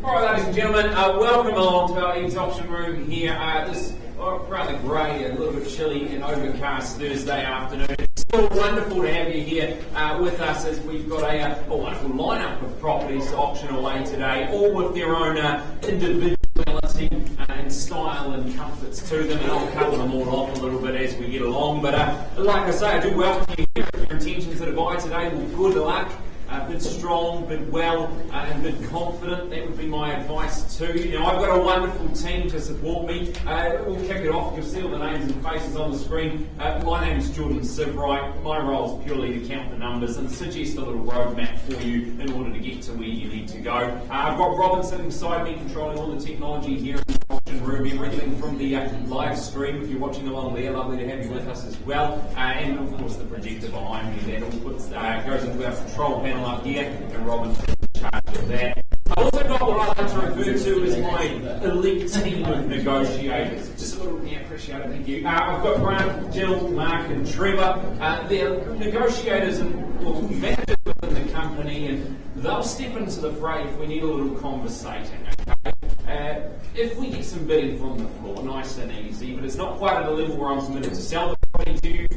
Alright, ladies and gentlemen, welcome along to our EVES auction room here. This rather grey, a little bit chilly and overcast Thursday afternoon. It's still wonderful to have you here with us as we've got a wonderful lineup of properties to auction away today, all with their own individuality and style and comforts to them, and I'll cover them all off a little bit as we get along. But like I say, I do welcome you here. If your intentions are to buy today, well, good luck. Bit strong, bit well, and bit confident. That would be my advice to you. Now, I've got a wonderful team to support me. We'll kick it off. You'll see all the names and faces on the screen. My name is Jordan Sivright. My role is purely to count the numbers and suggest a little roadmap for you in order to get to where you need to go. I've got Robin sitting beside me, controlling all the technology here in the auction room, everything from the live stream. If you're watching along there, lovely to have you with us as well. And of course, the projector behind me. That all goes into our control panel up here, and Robin's in charge of that. I've also got what I like to refer to as my elite team of negotiators. Just a little, yeah, appreciate it, thank you. I've got Grant, Jill, Mark and Trevor. They're negotiators and managers within the company, and they'll step into the fray if we need a little conversating, okay? If we get some bidding from the floor, nice and easy, but it's not quite at a level where I'm committed to sell the property to you,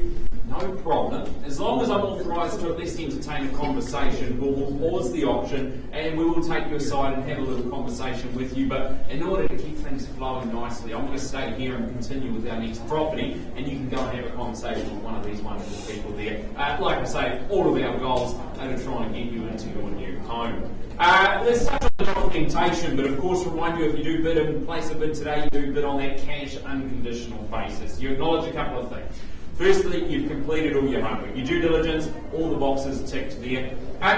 no problem. As long as I'm authorised to at least entertain a conversation, we'll pause the auction and we will take you aside and have a little conversation with you. But in order to keep things flowing nicely, I'm going to stay here and continue with our next property, and you can go and have a conversation with one of these wonderful people there. Like I say, all of our goals are to try and get you into your new home. There's such a documentation, but of course remind you, if you do bid and place a bid today, you do bid on that cash unconditional basis. You acknowledge a couple of things. Firstly, you've completed all your homework, your due diligence, all the boxes ticked there.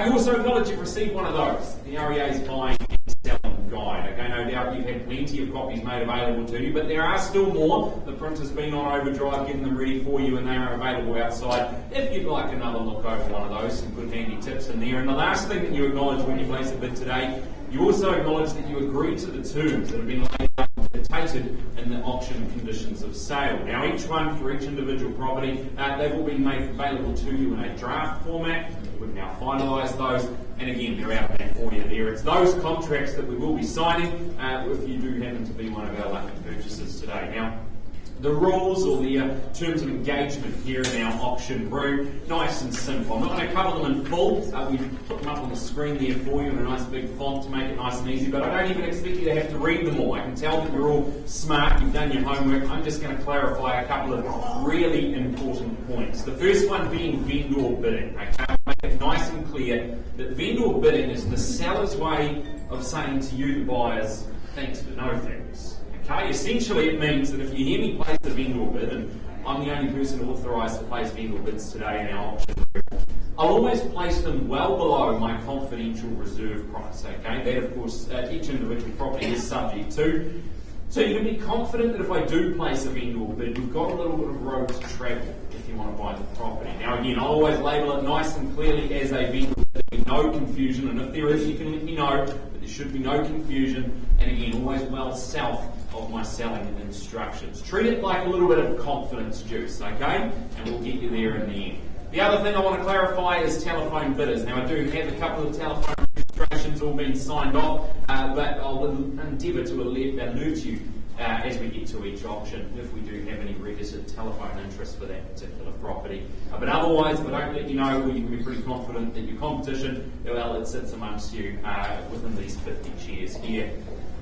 You also acknowledge you've received one of those, the REA's Buying and Selling Guide. Okay, no doubt you've had plenty of copies made available to you, but there are still more. The printer's been on overdrive, getting them ready for you, and they are available outside. If you'd like another look over one of those, some good handy tips in there. And the last thing that you acknowledge when you place a bid today, you also acknowledge that you agree to the terms that have been laid out and dictated in the auction conditions of sale. Now, each one for each individual property, they've all been made available to you in a draft format. We've now finalised those, and again, they're out there for you there. It's those contracts that we will be signing if you do happen to be one of our lucky purchasers today. Now, the rules or the terms of engagement here in our auction room, nice and simple. I'm not going to cover them in full. We've put them up on the screen there for you in a nice big font to make it nice and easy, but I don't even expect you to have to read them all. I can tell that you're all smart, you've done your homework. I'm just going to clarify a couple of really important points. The first one being vendor bidding. Okay? Make it nice and clear that vendor bidding is the seller's way of saying to you, the buyers, thanks but no thanks. Okay, essentially it means that if you hear me place a vendor bid, and I'm the only person authorised to place vendor bids today in our auction room, I'll always place them well below my confidential reserve price, okay? That, of course, each individual property is subject to. So you can be confident that if I do place a vendor bid, we've got a little bit of road to travel if you want to buy the property. Now again, I'll always label it nice and clearly as a vendor bid. There'll be no confusion, and if there is, you can let me know, but there should be no confusion, and again, always well south of my selling instructions. Treat it like a little bit of confidence juice, okay? And we'll get you there in the end. The other thing I want to clarify is telephone bidders. Now I do have a couple of telephone registrations all being signed off, but I'll endeavour to alert you as we get to each auction if we do have any registered telephone interest for that particular property. But otherwise, if I don't let you know, well, you can be pretty confident that your competition, well, it sits amongst you within these 50 chairs here.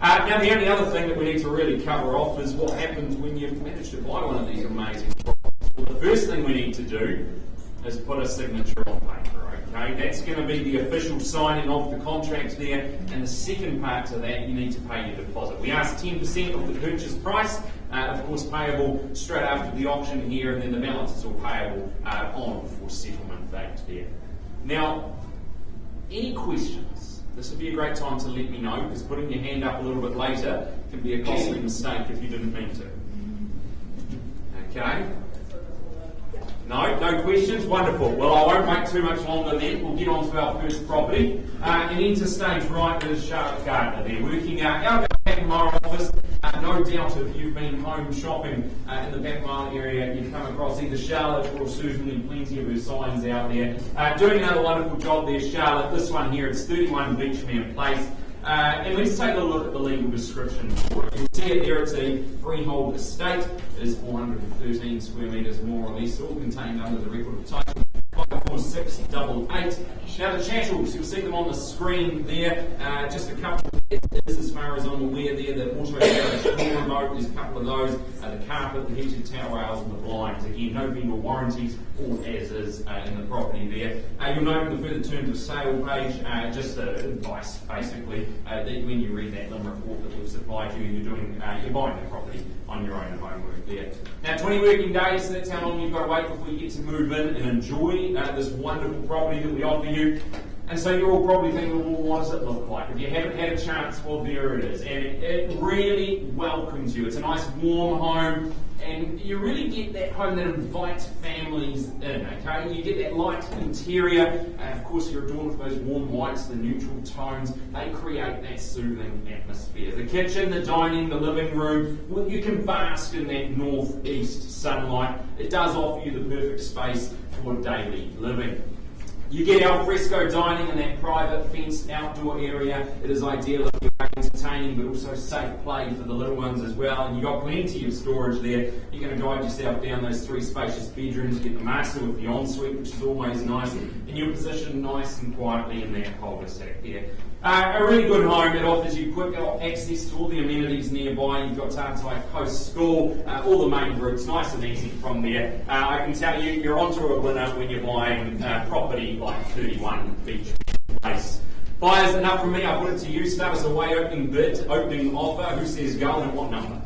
Now, the only other thing that we need to really cover off is what happens when you've managed to buy one of these amazing properties. Well, the first thing we need to do is put a signature on paper, okay? That's going to be the official signing of the contract there, and the second part to that, you need to pay your deposit. We ask 10% of the purchase price, of course payable straight after the auction here, and then the balance is all payable on for settlement date there. Now, any questions? This would be a great time to let me know, because putting your hand up a little bit later can be a costly mistake if you didn't mean to. Okay? No questions? Wonderful. Well, I won't wait too much longer then. We'll get on to our first property. And into stage right is Charlotte Gardner there, working out our Batmore office. No doubt if you've been home shopping in the Batmore area, you've come across either Charlotte or certainly plenty of her signs out there. Doing another wonderful job there, Charlotte. This one here, it's 31 Beachmere Place. And let's take a look at the legal description for it. You'll see it there, it's a freehold estate. It is 413 square metres more or less, all contained under the record of title 54688. Now the chattels, you'll see them on the screen there, just a couple of is as far as I'm aware there, the auto garage door remote, there's a couple of those, the carpet, the heated towel rails and the blinds. Again, no vendor warranties, all as is in the property there. You'll note in the further terms of sale page, just advice basically, that when you read that LIM report that we've supplied you, you're buying the property on your own homework there. Now 20 working days, so that's how long you've got to wait before you get to move in and enjoy this wonderful property that we offer you. And so you're all probably thinking, well, what does it look like? If you haven't had a chance, well, there it is. And it really welcomes you. It's a nice warm home, and you really get that home that invites families in, okay? You get that light interior, and of course you're adorned with those warm whites, the neutral tones. They create that soothing atmosphere. The kitchen, the dining, the living room, well, you can bask in that northeast sunlight. It does offer you the perfect space for daily living. You get al fresco dining in that private fenced outdoor area. It is ideal if you're entertaining, but also safe play for the little ones as well. And you've got plenty of storage there. You're going to guide yourself down those 3 spacious bedrooms. You get the master with the ensuite, which is always nice. And you're positioned nice and quietly in that cul-de-sac there. A really good home. It offers you quick access to all the amenities nearby. You've got Tauranga Coast School, all the main routes, nice and easy from there. I can tell you, you're onto a winner when you're buying property like 31 Beach Place. Buyers, enough from me. I put it to you. Start us away. Opening bid, opening offer. Who says go and at what number?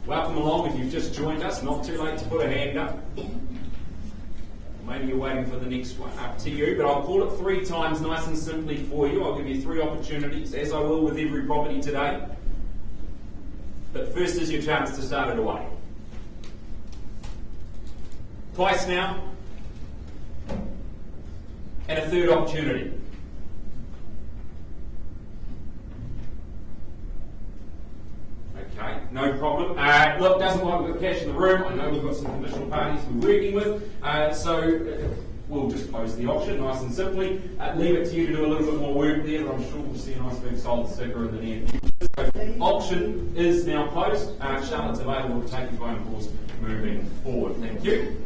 Welcome along if you've just joined us. Not too late to put a hand up. Maybe you're waiting for the next one, up to you, but I'll call it 3 times nice and simply for you. I'll give you 3 opportunities, as I will with every property today. But first is your chance to start it away. Twice now. And a 3rd opportunity. Okay, no problem. Look, doesn't like we've got cash in the room. I know we've got some conditional parties we're working with, so we'll just close the auction nice and simply. Leave it to you to do a little bit more work there, but I'm sure we'll see a nice big sold sticker in the near future. So, auction is now closed. Charlotte's available to take your phone calls moving forward. Thank you.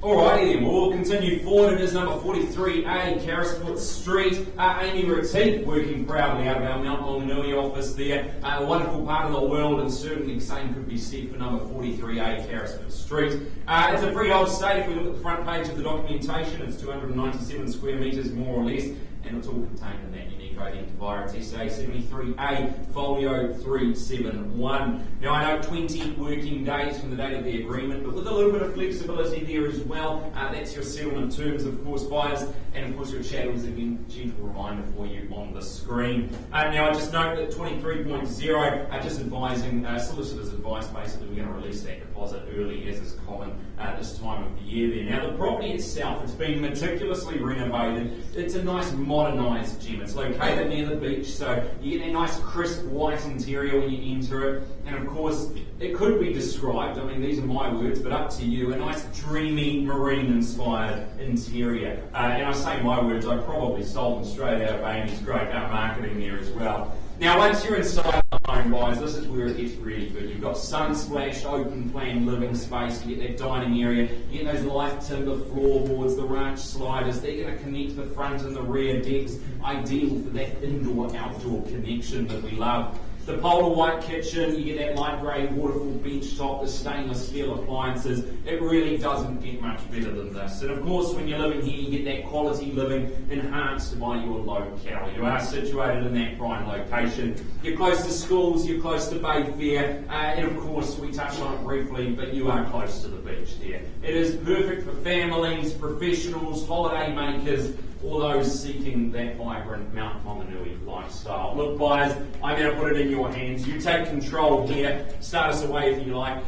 Alrighty then, we'll continue forward. It is number 43A, Carisfoot Street. Amy Retief working proudly out of our Mount Maunganui office there. A wonderful part of the world, and certainly the same could be said for number 43A, Carisfoot Street. It's a freehold estate. If we look at the front page of the documentation, it's 297 square metres more or less, and it's all contained in that unique identifier. It's SA 73A, folio 371. Now I know 20 working days from the date of the agreement, but with a little bit of flexibility there as well. That's your settlement terms, of course, buyers, and of course your chattels. Again, gentle reminder for you on the screen. Now I just note that 23.0, just advising, solicitor's advice, basically we're going to release that deposit early as is common this time of the year there. Now the property itself, it's been meticulously renovated. It's a nice modernised gem. It's located near the beach, so you get that nice crisp white interior when you enter it, and of course it could be described, I mean these are my words, but up to you, a nice dreamy marine inspired interior. And I say my words, I probably stole them straight out of Amy's great marketing there as well. Now once you're inside the home, guys, this is where it gets really good. You've got sun-splashed, open plan living space, you get that dining area, you get those light timber floorboards, the ranch sliders, they're going to connect the front and the rear decks, ideal for that indoor-outdoor connection that we love. The polar white kitchen, you get that light grey waterfall bench top, the stainless steel appliances. It really doesn't get much better than this. And of course, when you're living here, you get that quality living enhanced by your locale. You are situated in that prime location. You're close to schools, you're close to Bayfair, and of course, we touched on it briefly, but you are close to the beach there. It is perfect for families, professionals, holiday makers, all those seeking that vibrant Mount Maunganui lifestyle. Look, buyers, I'm going to put it in your hands. You take control here. Start us away if you like.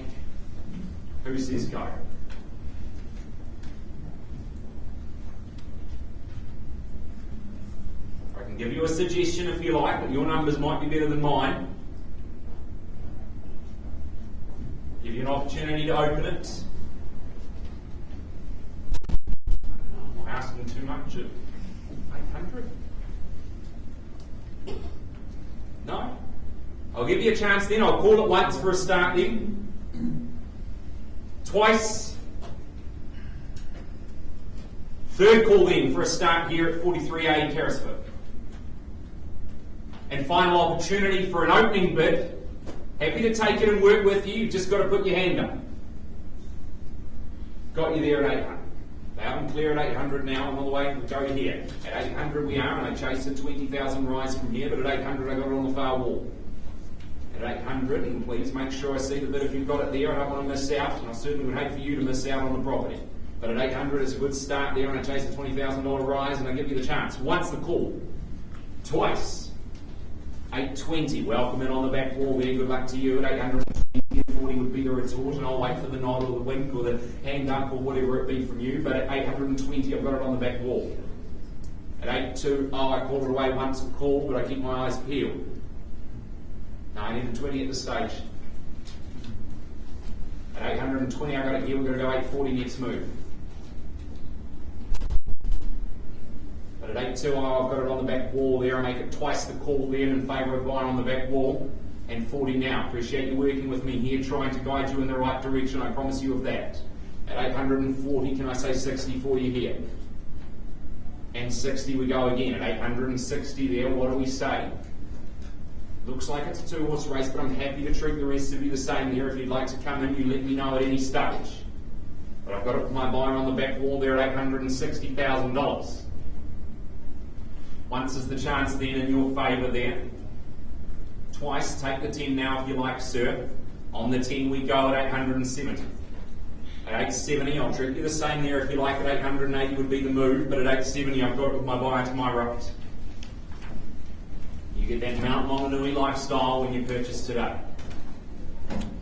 Who says go? I can give you a suggestion if you like, but your numbers might be better than mine. Give you an opportunity to open it. I'm not asking too much. 800? No? I'll give you a chance then. I'll call it once for a start then. Twice. Third call then for a start here at 43A Carrisford. And final opportunity for an opening bid. Happy to take it and work with you. You've just got to put your hand up. Got you there at 800. Loud and clear at 800 now. I'm all the way over here. At 800 we are, and I chased a 20,000 rise from here, but at 800 I got it on the far wall. At 800, and please make sure I see the bid if you've got it there. I don't want to miss out, and I certainly would hate for you to miss out on the property. But at 800 it's a good start there, and I chase a $20,000 rise, and I give you the chance. Once the call. Twice. 820, welcome in on the back wall there, good luck to you. At 840 would be the retort, and I'll wait for the nod or the wink or the hand up or whatever it be from you, but at 820 I've got it on the back wall. At 820, I called it away once a call, but I keep my eyes peeled. 920 at the stage. At 820 I got it here, we're going to go 840 next move. But at 820 I've got it on the back wall there. I make it twice the call then in favour of buying on the back wall. And 40 now. Appreciate you working with me here, trying to guide you in the right direction. I promise you of that. At 840, can I say 60 for you here? And 60 we go again. At 860 there, what do we say? Looks like it's a two-horse race, but I'm happy to treat the rest of you the same there. If you'd like to come in, you let me know at any stage. But I've got it, my buyer on the back wall there at $860,000. Once is the chance then in your favour there. Twice, take the 10 now if you like, sir. On the 10 we go at 870. At 870, I'll treat you the same there if you like. At 880 would be the move, but at 870 I've got it with my buyer to my right. You get that Mount Maunganui lifestyle when you purchase today.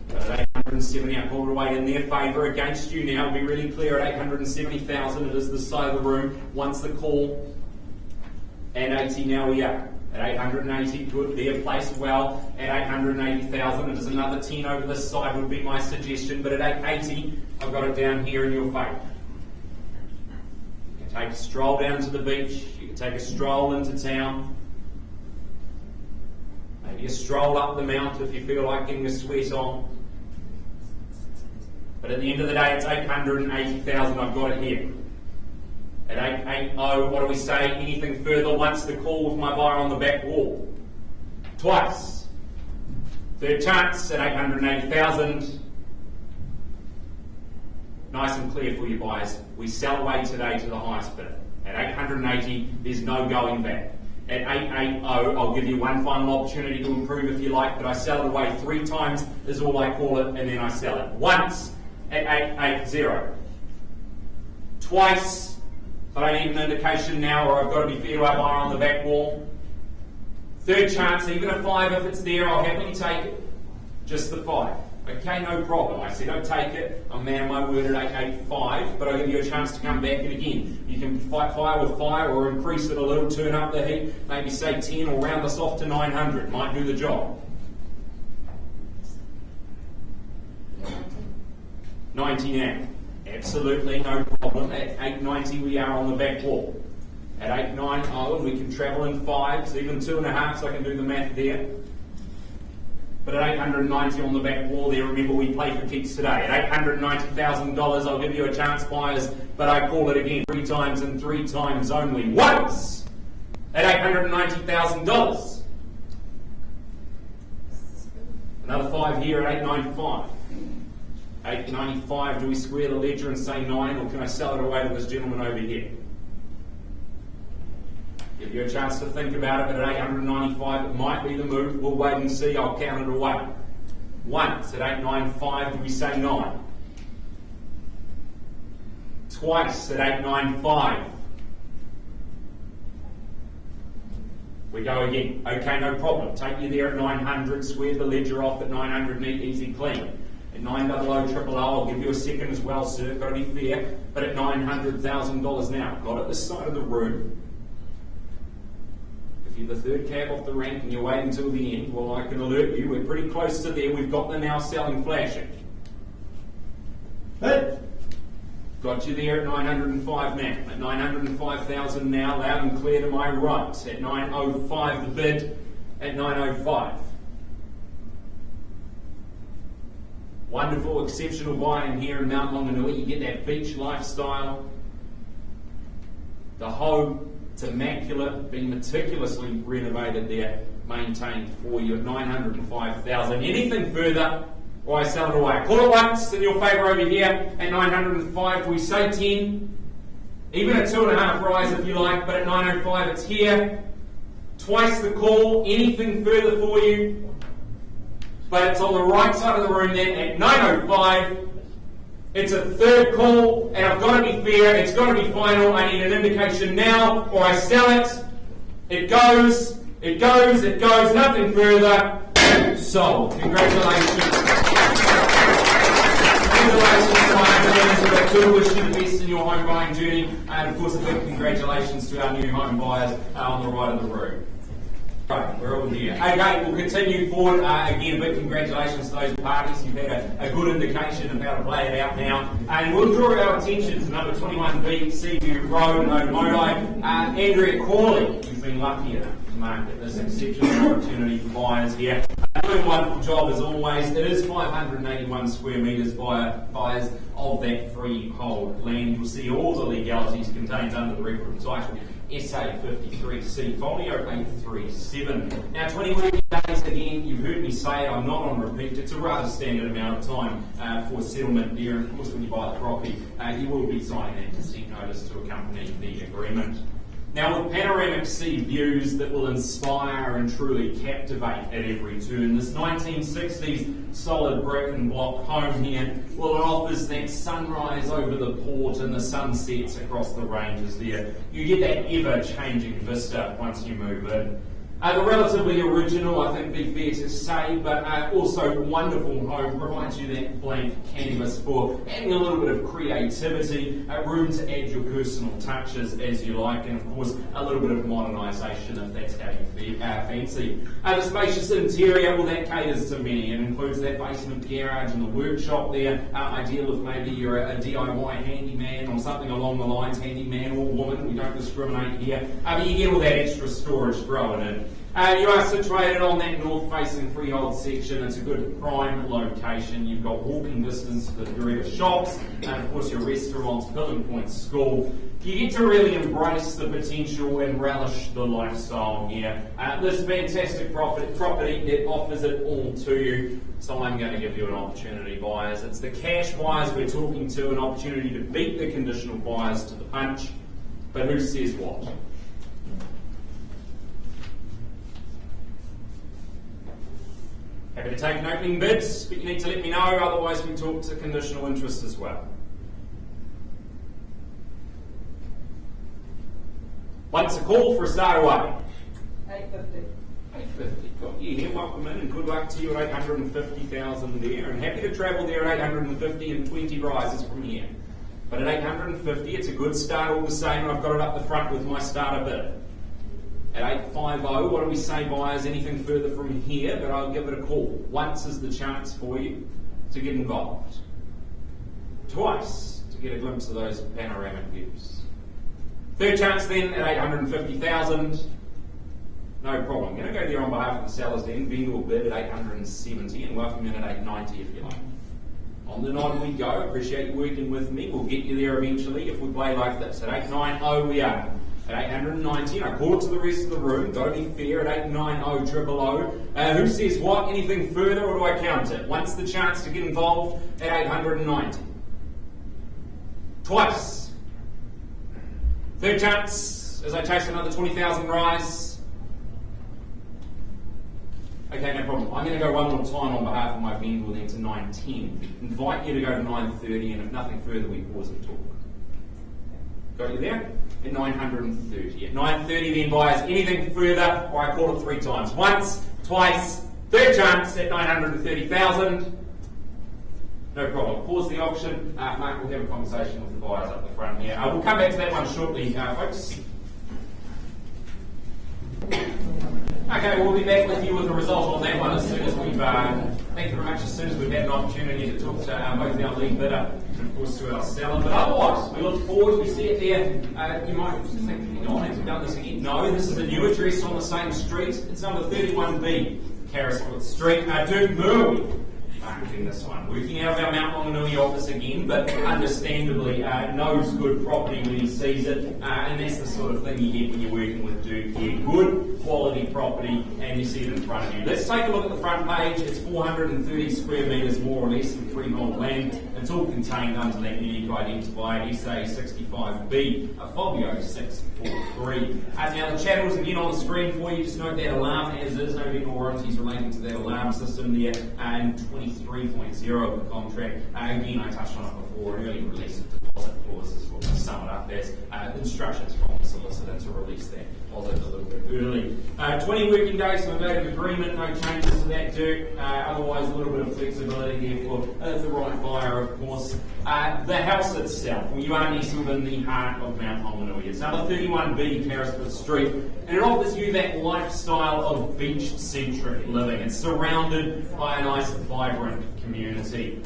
But at 870 I called it away in their favour. Against you now, be really clear, at 870,000 it is the side of the room. Once the call, at 80 now we are. At 880, good, there, placed well. At 880,000, it is another 10 over this side would be my suggestion, but at 880, I've got it down here in your favour. You can take a stroll down to the beach, you can take a stroll into town, maybe a stroll up the mount if you feel like getting a sweat on. But at the end of the day, it's 880,000, I've got it here. At 880, what do we say? Anything further once the call with my buyer on the back wall. Twice. Third chance at 880,000. Nice and clear for you buyers. We sell away today to the highest bidder. At 880, there's no going back. At 880, I'll give you one final opportunity to improve if you like, but I sell it away 3 times is all I call it, and then I sell it. Once at 880. Twice. I don't need an indication now, or I've got to be fair to our buyer on the back wall. Third chance, even a 5 if it's there, I'll happily take it. Just the 5. Okay, no problem. I said I'd take it. I'm man of my word at 885, but I'll give you a chance to come back, and again, you can fight fire with fire or increase it a little, turn up the heat, maybe say 10 or round us off to 900. Might do the job. 90 now. Absolutely no problem. At 890 we are on the back wall. At 890 and we can travel in 5s, even 2.5s, I can do the math there. But at 890 on the back wall there, remember we play for keeps today. At $890,000 I'll give you a chance, buyers, but I call it again 3 times and 3 times only. Once! At $890,000. Another 5 here at 895. 895, do we square the ledger and say 9, or can I sell it away to this gentleman over here? Give you a chance to think about it, but at 895 it might be the move. We'll wait and see. I'll count it away. Once at 895, do we say 9? Twice at 895. We go again. Okay, no problem. Take you there at 900, square the ledger off at 900, neat, easy, clean. At 900 I'll give you a second as well, sir. Got to be fair. But at $900,000 now. Got it this side of the room. If you're the third cab off the rank and you're waiting until the end, well, I can alert you. We're pretty close to there. We've got the now selling flashing. But Got you there at 905 now. At 905,000 now, loud and clear to my right. At 905 the bid, at 905. Wonderful, exceptional buying here in Mount Maunganui. You get that beach lifestyle. The home, it's immaculate, been meticulously renovated there, maintained for you at 905,000. Anything further, or I sell it away. Call it once in your favour over here at 905. We say 10, even a 2.5 rise if you like, but at 905 it's here. Twice the call, anything further for you, but it's on the right side of the room then at 905. It's a third call, and I've got to be fair, it's got to be final. I need an indication now, or I sell it. It goes, nothing further. Sold. Congratulations. To wish you the best in your home buying journey, and of course a big congratulations to our new home buyers on the right of the room. Right, we're all here. Okay, we'll continue forward. Again, a big congratulations to those parties. You've had a good indication of how to play it out now. And we'll draw our attention to number 21B, Seaview Road, Otamodi. Andrea Corley, you've been lucky enough to market this exceptional opportunity for buyers here. Doing a wonderful job as always. It is 581 square metres buyers of that freehold land. You'll see all the legalities contained under the record title. SA 53C, folio 837. Now 20 working days, again, you've heard me say it, I'm not on repeat, it's a rather standard amount of time for settlement there, and of course when you buy the property, you will be signing that consent notice to accompany the agreement. Now with panoramic sea views that will inspire and truly captivate at every turn, this 1960s solid brick and block home here, well, it offers that sunrise over the port and the sunsets across the ranges there. You get that ever-changing vista once you move in. The relatively original, I think, be fair to say, but also wonderful home provides you that blank canvas for adding a little bit of creativity, room to add your personal touches as you like, and of course a little bit of modernisation if that's how you fancy. The spacious interior, well, that caters to many. It includes that basement garage and the workshop there, ideal if maybe you're a DIY handyman or something along the lines, handyman or woman, we don't discriminate here, but you get all that extra storage thrown in. You are situated on that north-facing freehold section. It's a good prime location. You've got walking distance to the Tauranga shops, and of course your restaurants, Pilling Point School. You get to really embrace the potential and relish the lifestyle here. This fantastic property, it offers it all to you. So I'm going to give you an opportunity, buyers. It's the cash buyers we're talking to, an opportunity to beat the conditional buyers to the punch. But who says what? Happy to take an opening bid, but you need to let me know, otherwise we talk to conditional interest as well. Once a call for a start away. 850. 850, got you here, welcome in and good luck to you at 850,000 there, and happy to travel there at 850 and 20 rises from here. But at 850 it's a good start all the same, and I've got it up the front with my starter bid. At 850, what do we say, buyers? Anything further from here, but I'll give it a call. Once is the chance for you to get involved. Twice to get a glimpse of those panoramic views. Third chance then at 850,000. No problem. I'm going to go there on behalf of the sellers then. Vendor will bid at 870 and welcome in at 890 if you like. On the nod we go. Appreciate you working with me. We'll get you there eventually if we play like this. At 890 we are. At 890, I call it to the rest of the room, got to be fair, at 890 000. Who says what? Anything further, or do I count it? Once the chance to get involved at 890. Twice. Third chance, as I chase another 20,000 rise. Okay, no problem. I'm going to go one more time on behalf of my vendor then to 910. Invite you to go to 930, and if nothing further, we pause and talk. Got you there? At 930. At 930 then, buyers, anything further, or I call it 3 times. Once, twice, third chance at 930,000. No problem. Pause the auction. Mark will have a conversation with the buyers up the front here. We'll come back to that one shortly, folks. Okay, we'll be back with you with the result on that one as soon as we've Thank you very much. As soon as we've had an opportunity to talk to both our lead bidder and of course to our seller. But otherwise, we look forward, we see it there. You might think, hang on, have we done this again? No, this is a new address on the same street. It's number 31B, Carisfoot Street. Do move. Marketing this one. Working out of our Mount Maunganui office again, but understandably knows good property when he sees it, and that's the sort of thing you get when you're working with Duke here. Good quality property, and you see it in front of you. Let's take a look at the front page. It's 430 square metres more or less of freehold land. It's all contained under that unique identifier SA65B, a Fobio 643. Now the channel's again on the screen for you. Just note that alarm as is, no legal warranties relating to that alarm system there, and 23.0 of the contract. Again, I touched on it before, early release of deposit clauses, what we sum it up as instructions from the solicitor to release that deposit a little bit early. 20 working days from the date of agreement, no changes to that due. Otherwise, a little bit of flexibility there for the right buyer, of course. The house itself, well, you are nestled in the heart of Mount Maunganui. It's number 31B, Carisfoot Street, and it offers you that lifestyle of beach-centric living. It's surrounded by a nice, vibrant community.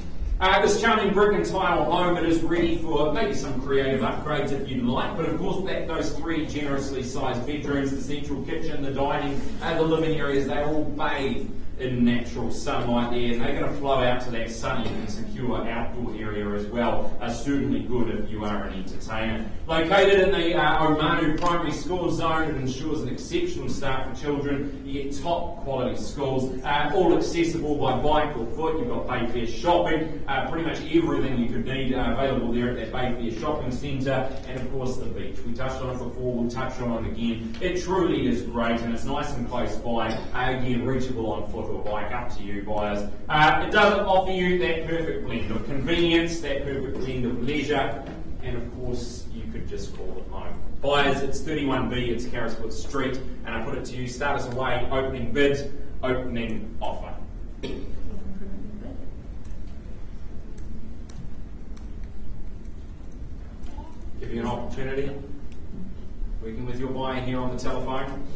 This charming brick and tile home, it is ready for maybe some creative upgrades if you'd like, but of course those three generously sized bedrooms, the central kitchen, the dining, the living areas, they're all bathed in natural sunlight there, and they're going to flow out to that sunny and secure outdoor area as well. Certainly good if you are an entertainer. Located in the Omanu primary school zone, it ensures an exceptional start for children. You get top quality schools, all accessible by bike or foot. You've got Bayfair shopping, pretty much everything you could need available there at that Bayfair shopping centre, and of course the beach. We touched on it before, we'll touch on it again. It truly is great, and it's nice and close by, again reachable on foot or bike, up to you buyers. It doesn't offer you that perfect blend of convenience, that perfect blend of leisure, and of course you could just call it home. Buyers, it's 31B, it's Carisfoot Street, and I put it to you, start us away, opening bid, opening offer. Give you an opportunity, working with your buyer here on the telephone,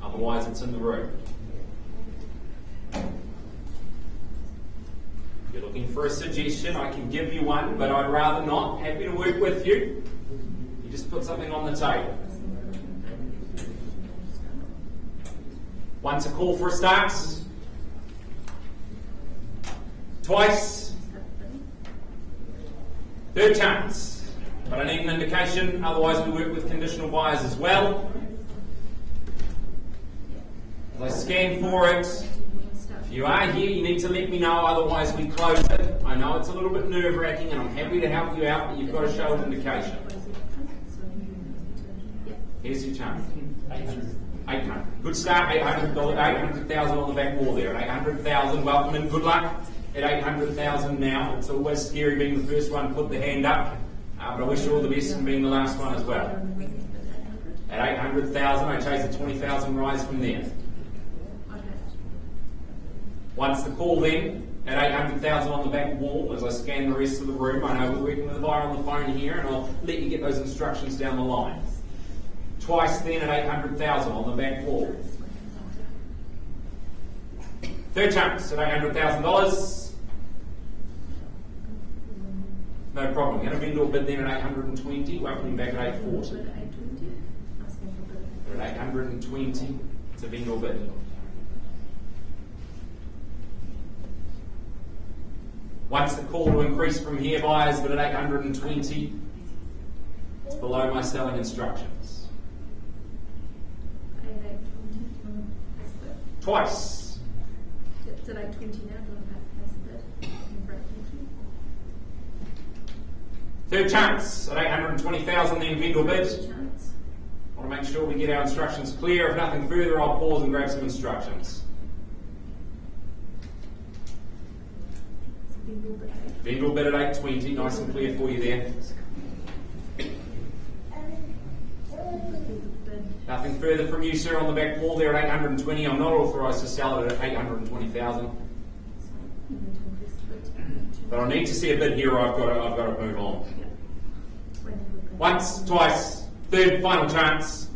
otherwise it's in the room. If you're looking for a suggestion, I can give you one, but I'd rather not. Happy to work with you. You just put something on the table. Once a call for a start. Twice. Third chance. But I need an indication, otherwise we work with conditional buyers as well. As I scan for it, if you are here, you need to let me know, otherwise we close it. I know it's a little bit nerve-wracking and I'm happy to help you out, but you've got to show an indication. Here's your chance. 800. Good start, $800,000 on the back wall there. At 800,000, welcome and good luck. At 800,000 now, it's always scary being the first one to put the hand up, but I wish you all the best in being the last one as well. At 800,000, I chase a 20,000 rise from there. Once the call then, at 800,000 on the back wall, as I scan the rest of the room, I know we're working with a buyer on the phone here, and I'll let you get those instructions down the line. Twice then at 800,000 on the back wall. Third chance at $800,000. No problem. We're going to vendor bid then at 820. Welcome back at 840. At 820, it's a vendor bid. Once the call to increase from here, buyers, but at 820, it's below my selling instructions. Twice. It's at 820 now, Third chance at 820,000, then vendor bid. Want to make sure we get our instructions clear. If nothing further, I'll pause and grab some instructions. Vendor bid at 820, nice and clear for you there. Nothing further from you, sir, on the back wall there at 820. I'm not authorised to sell it at 820,000. But I need to see a bid here, or I've got to move on. Once, twice, third, final chance.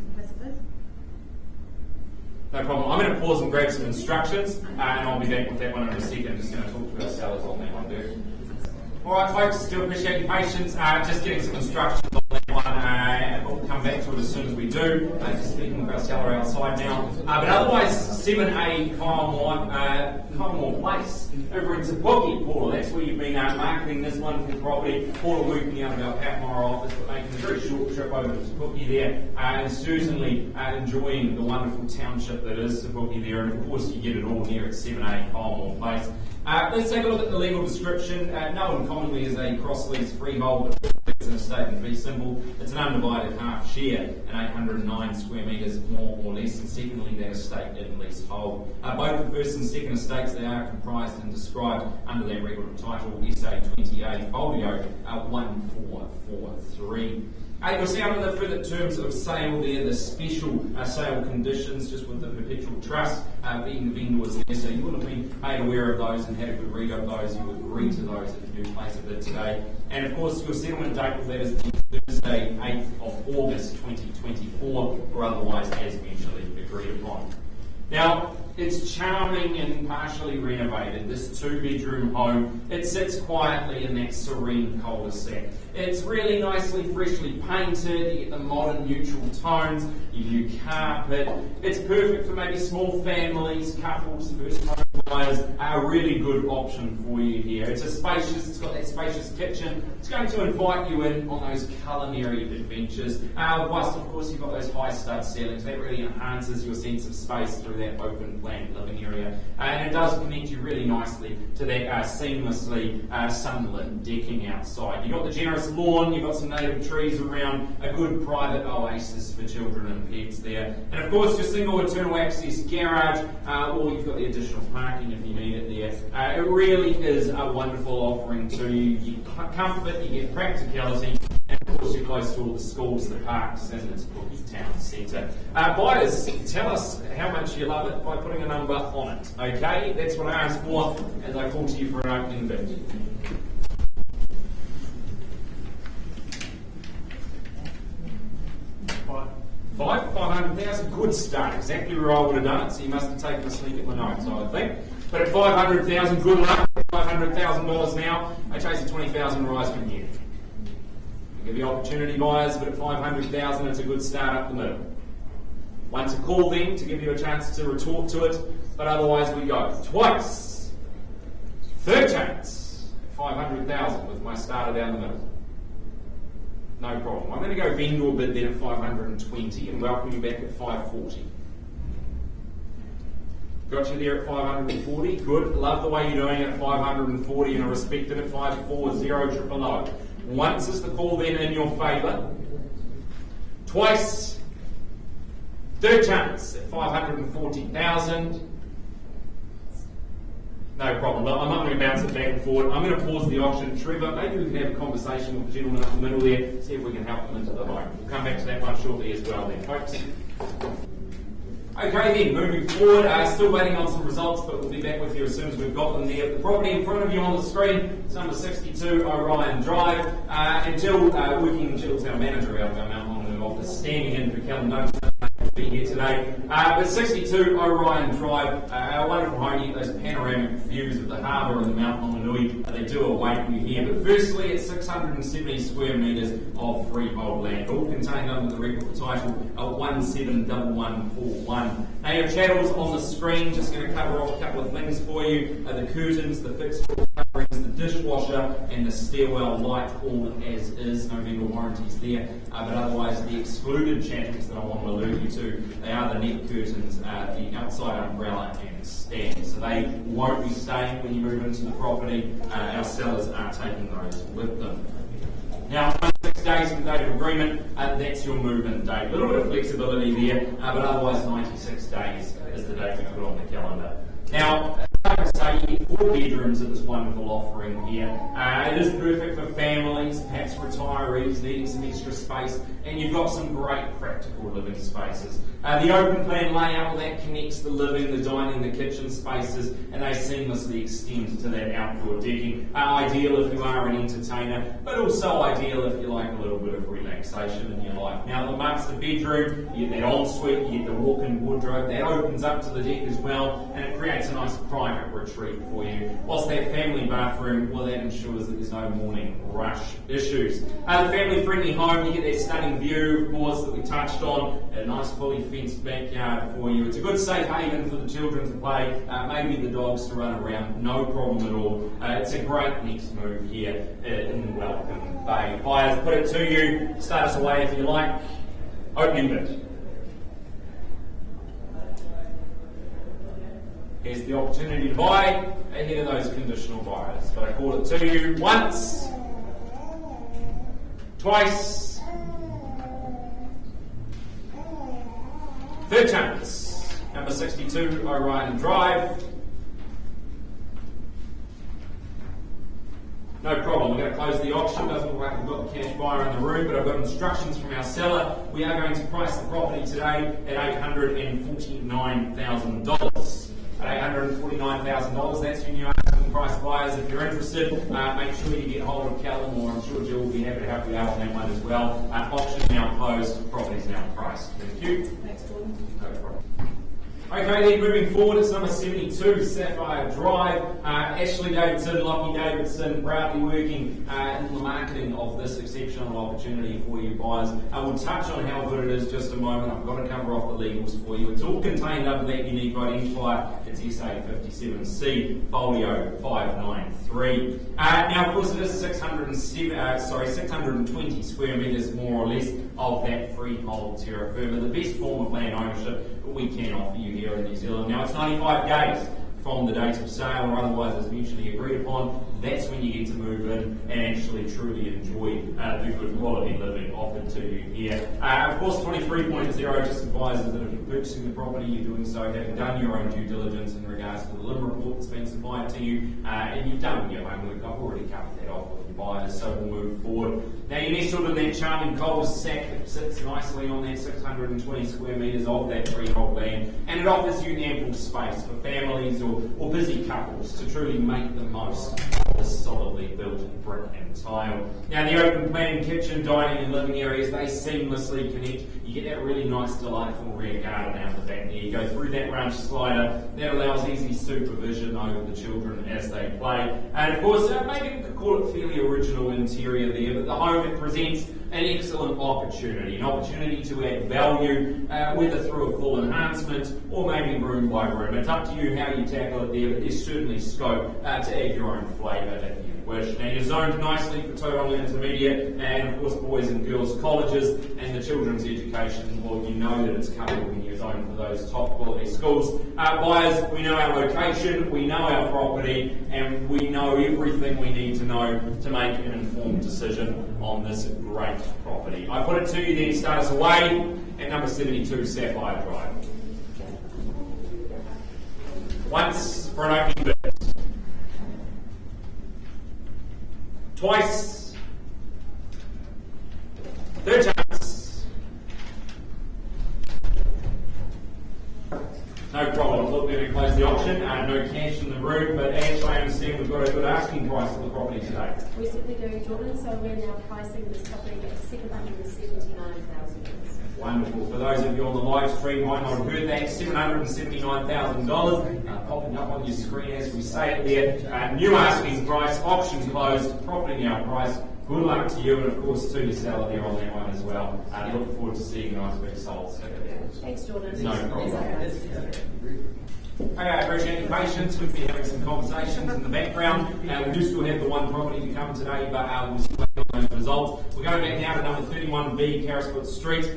No problem. I'm going to pause and grab some instructions, and I'll be back with that one in a second. Just going to talk to our sellers on that one, Dirk. All right, folks, do appreciate your patience. Just getting some instructions on that one, and we'll come back to it as soon as we do. Just speaking with our seller outside now. But otherwise, 7A Kyle Place over in Tapuki, Paula. That's where you've been marketing this wonderful property. Paula working out of our Patmore office, but making a very short trip over to Tapuki there, and certainly enjoying the wonderful township that is Tapuki there. And of course, you get it all here at 7A Kyle Place. Let's take a look at the legal description. Known commonly as a cross-lease freehold, but it's an estate and fee simple. It's an undivided half share, and 809 square metres more or less. And secondly, that estate in leasehold. Both the first and second estates, they are comprised and described under that record of title SA 20A Folio 1443. You'll see under the further terms of sale there, the special sale conditions, just with the perpetual trust being the vendors there. So you would have been made aware of those and had a good read of those. You would agree to those if you do place a bid today. And of course, your settlement date for that is Thursday, 8th of August 2024, or otherwise as mutually agreed upon. Now, it's charming and partially renovated, this 2-bedroom home. It sits quietly in that serene cul-de-sac. It's really nicely, freshly painted. You get the modern neutral tones, your new carpet. It's perfect for maybe small families, couples, first home buyers. A really good option for you here. It's got that spacious kitchen. It's going to invite you in on those culinary adventures. Whilst, of course, you've got those high stud ceilings. That really enhances your sense of space through that open plan living area. And it does connect you really nicely to that seamlessly sunlit decking outside. You've got the generous lawn, you've got some native trees around, a good private oasis for children and pets there. And of course, your single internal access garage, or you've got the additional parking if you need it there. It really is a wonderful offering to you. You get comfort, you get practicality, and of course you're close to all the schools, the parks, and it's Tapuki Town Centre. Buyers, tell us how much you love it by putting a number on it. Okay, that's what I asked for as I call to you for an opening bid. Five, 500,000, good start. Exactly where I would have done it, so you must have taken a sleep at my notes, I would think. But at 500,000, good luck. $500,000 now, I chase a 20,000 rise from here. I'll give you opportunity buyers, but at 500,000, it's a good start up the middle. Once a call then to give you a chance to retort to it, but otherwise we go twice. Third chance, 500,000 with my starter down the middle. No problem. I'm going to go vendor bid then at 520 and welcome you back at 540. Got you there at 540. Good. Love the way you're doing it at 540 and I respect it at 540 triple O. Once is the call then in your favour. Twice. Third chance at 540,000. No problem. But I'm not going to bounce it back and forward. I'm going to pause the auction. Trevor, maybe we can have a conversation with the gentleman up the middle there, see if we can help them into the home. We'll come back to that one shortly as well then, folks. Okay then, moving forward, still waiting on some results, but we'll be back with you as soon as we've got them there. The property in front of you on the screen is number 62 Orion Drive. Until working Jill's our manager out of our Mount Longmont office, standing in for Callum Notes be here today. But 62 Orion Drive, our wonderful home, you get those panoramic views of the harbour and the Mount Longmont. They do await you here. But firstly, it's 670 square metres of freehold land, all contained under the record title 171141. Now your chattels on the screen, just going to cover off a couple of things for you. The curtains, the fixed coverings, the dishwasher and the stairwell light, all as is, no vendor warranties there. But otherwise the excluded chattels that I want to allude you to, they are the net curtains, the outside umbrella and stand. So they won't be staying when you move into the property. Our sellers are taking those with them. Now, 6 days from date of agreement, that's your move-in date. A little bit of flexibility there, but otherwise 96 days is the date we put on the calendar. Now, like I say, you get 4 bedrooms at this wonderful offering here. It is perfect for families, perhaps retirees needing some extra space, and you've got some great practical living spaces. The open plan layout, that connects the living, the dining, the kitchen spaces, and they seamlessly extend to that outdoor decking. Ideal if you are an entertainer, but also ideal if you like a little bit of relaxation. relaxation in your life. Now, the master bedroom, you get that ensuite, you get the walk-in wardrobe, that opens up to the deck as well, and it creates a nice private retreat for you. Whilst that family bathroom, well, that ensures that there's no morning rush issues. The family-friendly home, you get that stunning view, of course, that we touched on, a nice fully fenced backyard for you. It's a good safe haven for the children to play, maybe the dogs to run around, no problem at all. It's a great next move here in the Welcome Bay. Buyers, put it to you, start us away if you like, opening bid. Here's the opportunity to buy ahead of those conditional buyers. But I call it to you once, twice, third chance. Number 62, Orion Drive. No problem, we're going to close the auction. Doesn't look like we've got the cash buyer in the room, but I've got instructions from our seller. We are going to price the property today at $849,000. At $849,000, that's your new asking price buyers. If you're interested, make sure you get hold of Callum, or I'm sure Jill will be happy to help you out on that one as well. Auction now closed, property's now priced. Thank you. Thanks, Gordon. No problem. Okay, then moving forward, it's number 72, Sapphire Drive. Ashley Davidson, Lockie Davidson, proudly working in the marketing of this exceptional opportunity for you buyers. We'll touch on how good it is just a moment. I've got to cover off the legals for you. It's all contained under that unique identifier. It's SA57C, folio 593. Now, of course, it is 620 square metres, more or less, of that freehold terra firma, the best form of land ownership that we can offer you here in New Zealand. Now, it's 95 days from the date of sale, or otherwise as mutually agreed upon. That's when you get to move in and actually truly enjoy the good quality living offered to you here. Of course, 23.0 just advises that if you're purchasing the property, you're doing so having done your own due diligence in regards to the LIM report that's been supplied to you, and you've done your homework. I've already covered that off with the buyers, so we'll move forward. Now, you're nestled in that charming cul-de-sac that sits nicely on that 620 square metres of that freehold land, and it offers you ample space for families or busy couples to truly make the most of this solidly built brick and tile. Now, the open plan kitchen, dining and living areas, they seamlessly connect. You get that really nice, delightful rear garden out the back there. You go through that ranch slider. That allows easy supervision over the children as they play. And of course, maybe we could call it fairly original interior there, but the home, it presents an excellent opportunity, to add value, whether through a full enhancement or maybe room by room. It's up to you how you tackle it there, but there's certainly scope to add your own flavour if you wish. Now, you're zoned nicely for Tauranga Intermediate and, of course, boys and girls colleges, and the children's education, well, you know that it's covered when you're zoned for those top quality schools. Buyers, we know our location, we know our property, and we know everything we need to know to make an informed decision on this great property. I put it to you then, start us away at number 72, Sapphire Drive. Once for an opening bid. Twice. Third chance. No problem. Look, we're going to close the auction. No cash in the room, but Ash, I understand we've got a good asking price for the property today. We certainly do, Jordan, so we're now pricing this property at $779,000. Wonderful. For those of you on the live stream might not have heard that, $779,000 popping up on your screen as we say it there. New asking price, auction closed, property now priced. Good luck to you, and of course to your seller there on that one as well. Look forward to seeing you guys big sold. Thanks, Jordan. No problem. Okay, I appreciate your patience. We've been having some conversations in the background. We do still have the one property to come today, but we'll still wait on those results. We're going back now to number 31B, Carisfoot Street.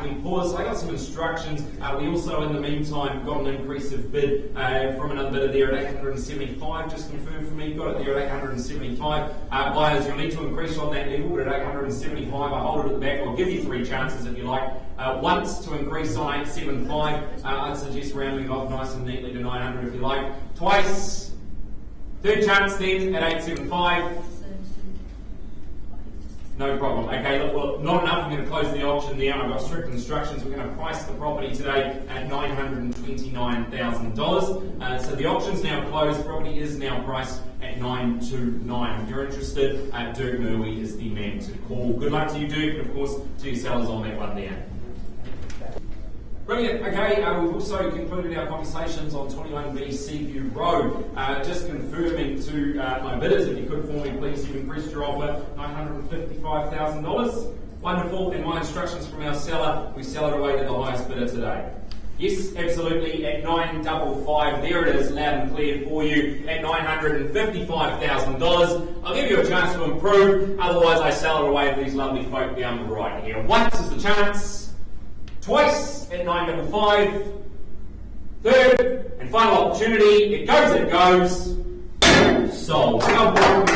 We paused. I got some instructions. We also, in the meantime, got an increase of bid from another bidder there at 875. Just confirm for me, got it there at 875. Buyers, you'll need to increase on that level, but at 875, I hold it at the back. I'll give you three chances if you like. Once to increase on 875, I'd suggest rounding off nice and neatly to 900 if you like. Twice. Third chance then at 875. No problem. Okay, look, well, not enough. I'm going to close close the auction now. I've got strict instructions. We're going to price the property today at $929,000. So the auction's now closed. Property is now priced at $929,000. If you're interested, Dirk Murray is the man to call. Good luck to you, Dirk, and of course to your sellers on that one there. Brilliant. Okay, we've also concluded our conversations on 21B Seaview Road. Just confirming to my bidders, if you could for me, please, you've increased your offer $955,000. Wonderful. And my instructions from our seller, we sell it away to the highest bidder today. Yes, absolutely, at $955. There it is, loud and clear for you, at $955,000. I'll give you a chance to improve, otherwise I sell it away to these lovely folk down the right here. Once is the chance. Twice at $955, third and final opportunity, it goes, sold. Well done,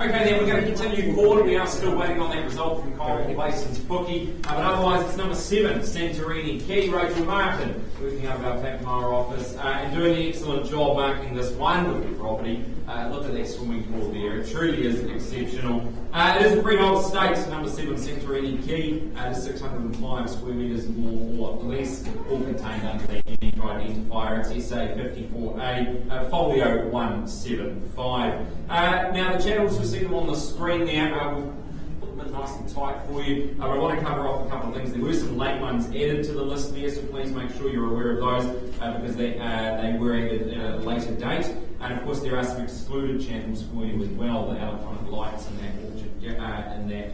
okay, then we're going to continue forward. We are still waiting on that result from Kyle Place and Pookie, but otherwise it's number 7, Santorini Key, Rachel Martin, working out of our Packmara office and doing an excellent job marketing this wonderful property. Look at that swimming pool there, it truly is exceptional. It is a freehold estate, number 7, Santorini Key, it is 605 square metres more or less, all contained under that unique identifier. It's SA 54A, folio 175. Now the channels you'll see them on the screen there, we've put them in nice and tight for you. I want to cover off a couple of things. There were some late ones added to the list there, so please make sure you're aware of those because they were added at a later date. And of course there are some excluded channels for you as well, the electronic lights and that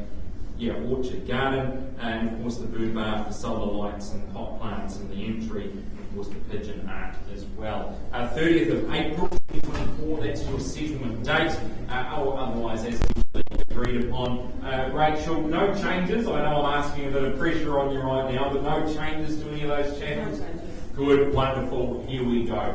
orchard garden, and of course the bird bath, the solar lights and pot plants and the entry, and of course the pigeon ark as well. 30th of April 2024, that's your settlement date, or otherwise as agreed upon. Rachel, no changes. I know I'm asking a bit of pressure on you right now, but no changes to any of those channels? Good, wonderful, here we go.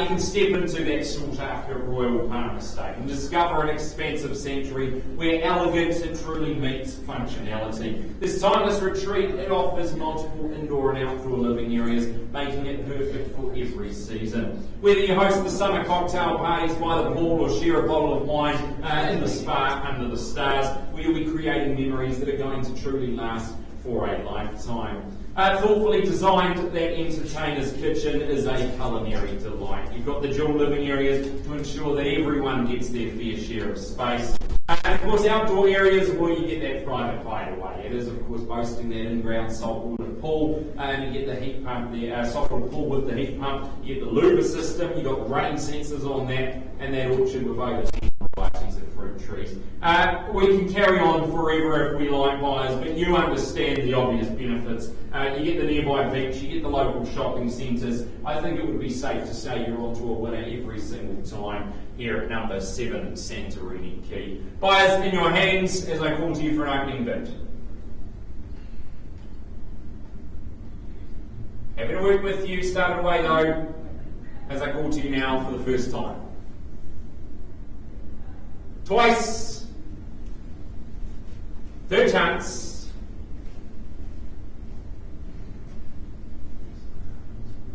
You can step into that sought after Royal Palm Estate and discover an expansive sanctuary where elegance and truly meets functionality. This timeless retreat, it offers multiple indoor and outdoor living areas, making it perfect for every season. Whether you host the summer cocktail parties by the pool or share a bottle of wine in the spa under the stars, we'll be creating memories that are going to truly last for a lifetime. Thoughtfully designed, that entertainer's kitchen is a culinary delight. You've got the dual living areas to ensure that everyone gets their fair share of space. And of course, outdoor areas where you get that private hideaway. It is, of course, boasting that in-ground saltwater pool, and you get the heat pump there, saltwater pool with the heat pump. You get the louver system. You've got rain sensors on that, and that orchard with over 10 varieties of fruit trees. We can carry on forever if we like, buyers, but you understand the obvious benefits. You get the nearby beach, you get the local shopping centres. I think it would be safe to say you're onto a winner every single time here at number 7, Santorini Key. Buyers, in your hands as I call to you for an opening bid. Happy to work with you. Start away though, as I call to you now for the first time. Twice. Third chance.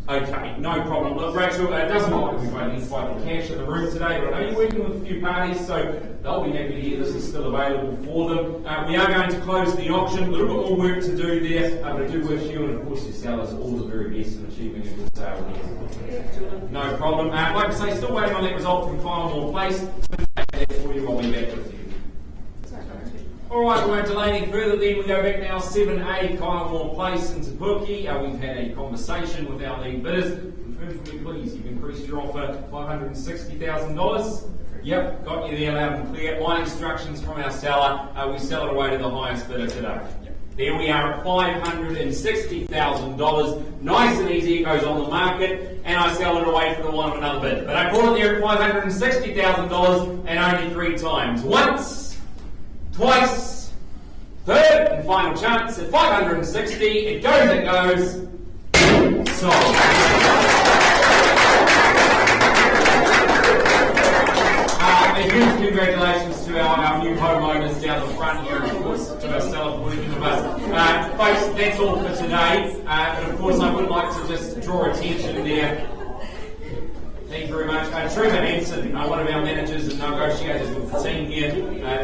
Okay, no problem. Look, Rachel, it doesn't matter if we've identified the cash in the room today, but I know you're working with a few parties, so they'll be happy to hear this is still available for them. We are going to close the auction. A little bit more work to do there, but I do wish you and, of course, your sellers all the very best in achieving a good sale here. No problem. Like I say, still waiting on that result from Kyle Place. For you, I'll be back with you. Alright, we won't delay any further then. We go back now, 7A, Kyle Place into Pookie. We've had a conversation with our lead bidders. Confirm for me, please. You've increased your offer $560,000. Yep, got you there loud and clear. My instructions from our seller, we sell it away to the highest bidder today. There we are at $560,000. Nice and easy, it goes on the market, and I sell it away for the one of another bid. But I brought it there at $560,000 and only 3 times. Once, twice, third and final chance at $560. It goes, sold. A huge congratulations to our new homeowners down the front here, and of course to our seller for working with us. Folks, that's all for today. But of course I would like to just draw attention there. Thank you very much. Trevor Hanson, one of our managers and negotiators with the team here.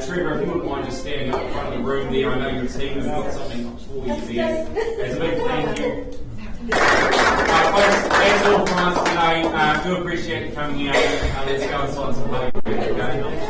Trevor, if you wouldn't mind just standing up in front of the room there, I know your team has got something for you there. As a big thank you. Folks, that's all from us today. Do appreciate you coming out. Let's go and sign some paper. Okay?